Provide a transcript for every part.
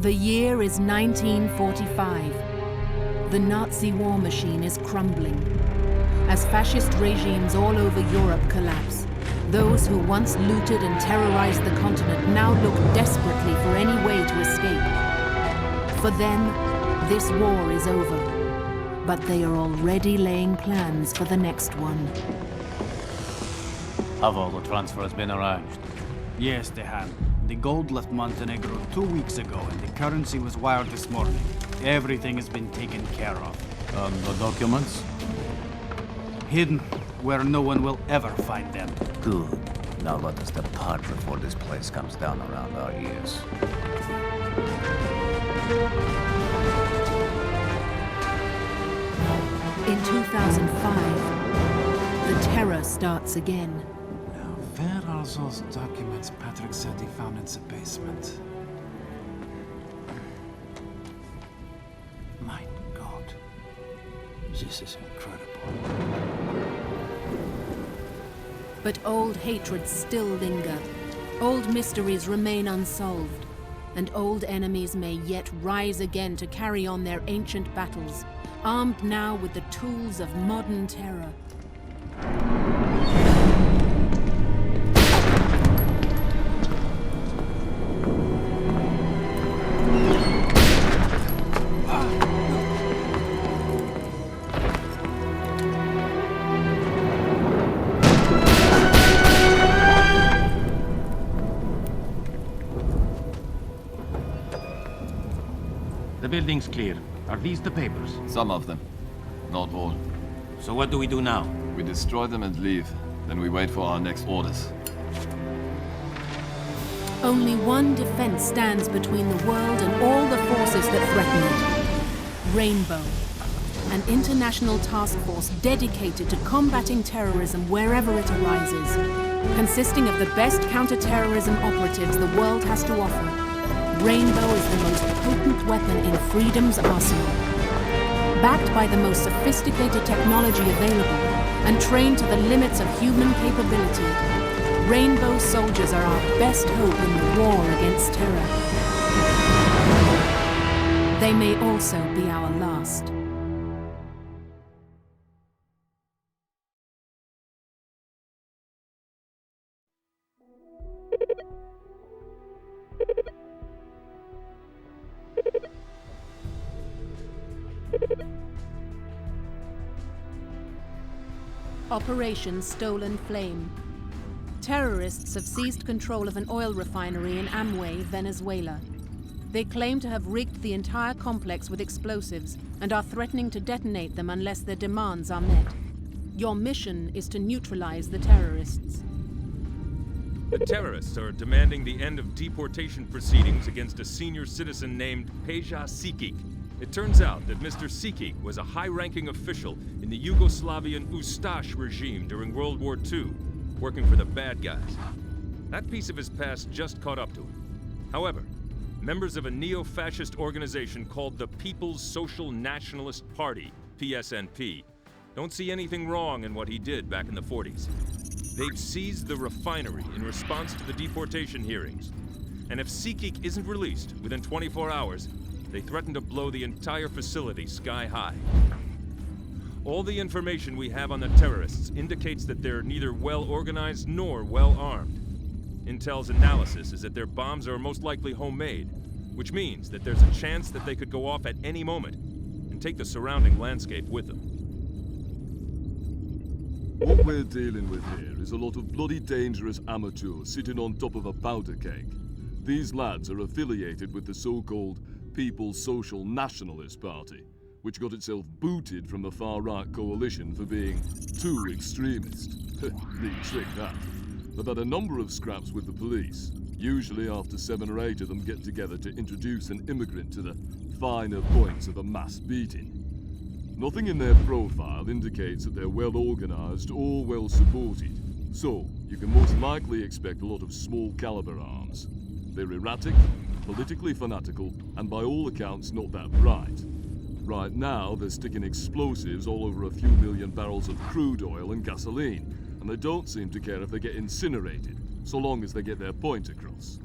The year is 1945. The Nazi war machine is crumbling. As fascist regimes all over Europe collapse, those who once looted and terrorized the continent now look desperately for any way to escape. For them, this war is over, but they are already laying plans for the next one. Have all the transfers been arranged? Yes, they have. The gold left Montenegro 2 weeks ago, and the currency was wired this morning. Everything has been taken care of. The documents? Hidden, where no one will ever find them. Good. Now let us depart before this place comes down around our ears. In 2005, the terror starts again. Now, where are those documents Patrick said he found in the basement? My God. This is incredible. But old hatreds still linger. Old mysteries remain unsolved. And old enemies may yet rise again to carry on their ancient battles, armed now with the tools of modern terror. The building's clear. Are these the papers? Some of them. Not all. So what do we do now? We destroy them and leave. Then we wait for our next orders. Only one defense stands between the world and all the forces that threaten it. Rainbow. An international task force dedicated to combating terrorism wherever it arises. Consisting of the best counter-terrorism operatives the world has to offer. Rainbow is the most potent weapon in freedom's arsenal. Backed by the most sophisticated technology available and trained to the limits of human capability, Rainbow soldiers are our best hope in the war against terror. They may also be our last. Operation Stolen Flame. Terrorists have seized control of an oil refinery in Amway, Venezuela. They claim to have rigged the entire complex with explosives and are threatening to detonate them unless their demands are met. Your mission is to neutralize the terrorists. The terrorists are demanding the end of deportation proceedings against a senior citizen named Peja Sikik. It turns out that Mr. Sikik was a high-ranking official in the Yugoslavian Ustash regime during World War II, working for the bad guys. That piece of his past just caught up to him. However, members of a neo-fascist organization called the People's Social Nationalist Party, PSNP, don't see anything wrong in what he did back in the 40s. They've seized the refinery in response to the deportation hearings. And if Sikik isn't released within 24 hours, they threaten to blow the entire facility sky high. All the information we have on the terrorists indicates that they're neither well organized nor well armed. Intel's analysis is that their bombs are most likely homemade, which means that there's a chance that they could go off at any moment and take the surrounding landscape with them. What we're dealing with here is a lot of bloody dangerous amateurs sitting on top of a powder keg. These lads are affiliated with the so-called People's Social Nationalist Party, which got itself booted from the far-right coalition for being too extremist. Neat trick, that. They've had a number of scraps with the police, usually after 7 or 8 of them get together to introduce an immigrant to the finer points of a mass beating. Nothing in their profile indicates that they're well organized or well supported, so you can most likely expect a lot of small-caliber arms. They're erratic, politically fanatical, and by all accounts not that bright. Right now, they're sticking explosives all over a few million barrels of crude oil and gasoline, and they don't seem to care if they get incinerated, so long as they get their point across.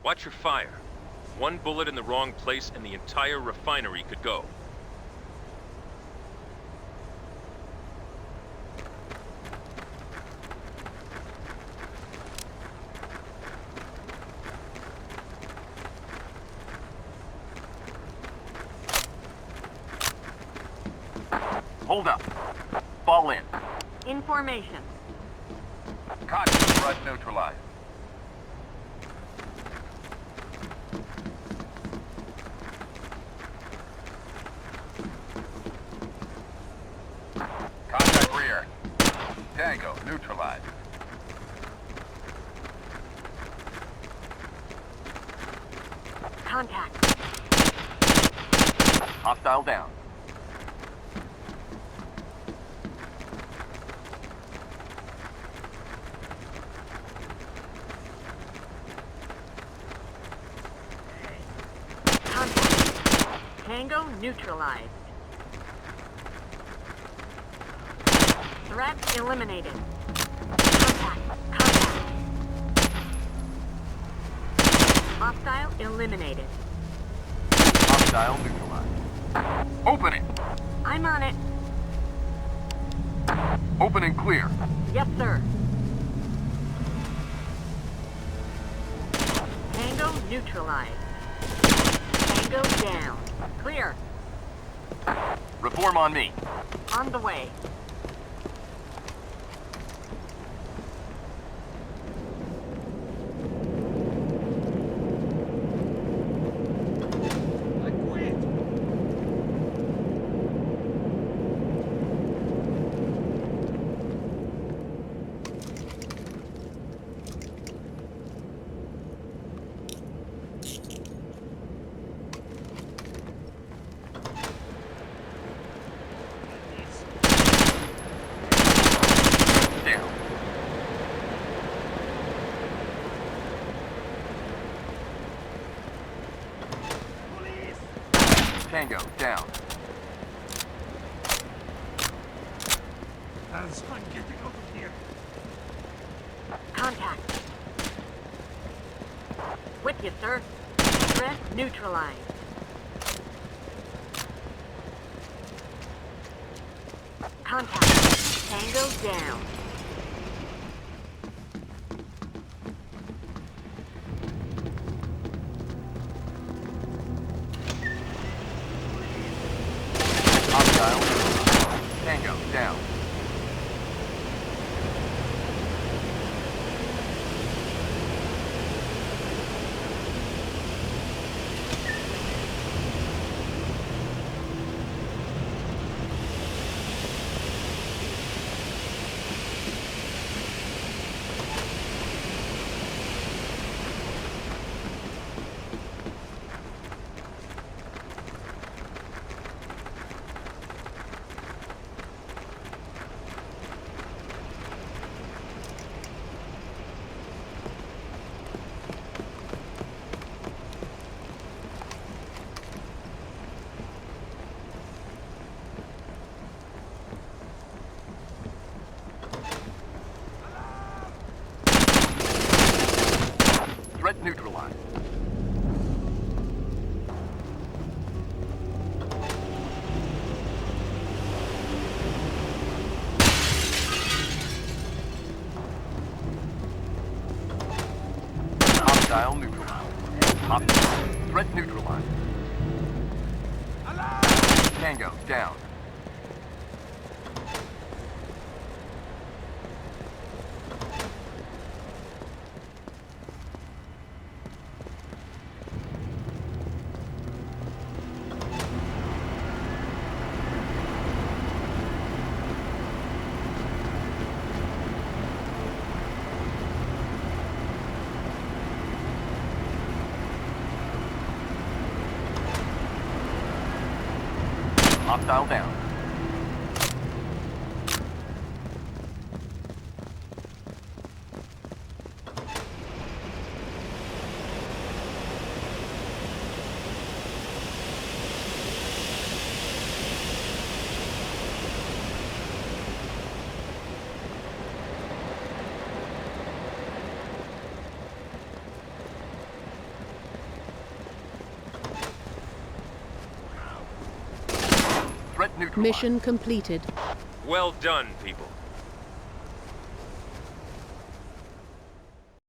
Watch your fire. One bullet in the wrong place and the entire refinery could go. Hold up. Fall in. In formation. Contact threat neutralized. Contact rear. Tango neutralized. Contact. Hostile down. Tango neutralized. Threat eliminated. Contact. Hostile eliminated. Hostile neutralized. Open it. I'm on it. Open and clear. Yes, sir. Tango neutralized. Tango down. Clear. Reform on me. On the way. Tango down. I'm getting out of here. Contact. With you, sir. Threat neutralized. Contact. Tango down. Hostile. Tango down. Threat neutralized. Hostile neutralized. Hostile. Threat neutralized. Tango down. Hostile down. neutralized. Mission completed. Well done, people.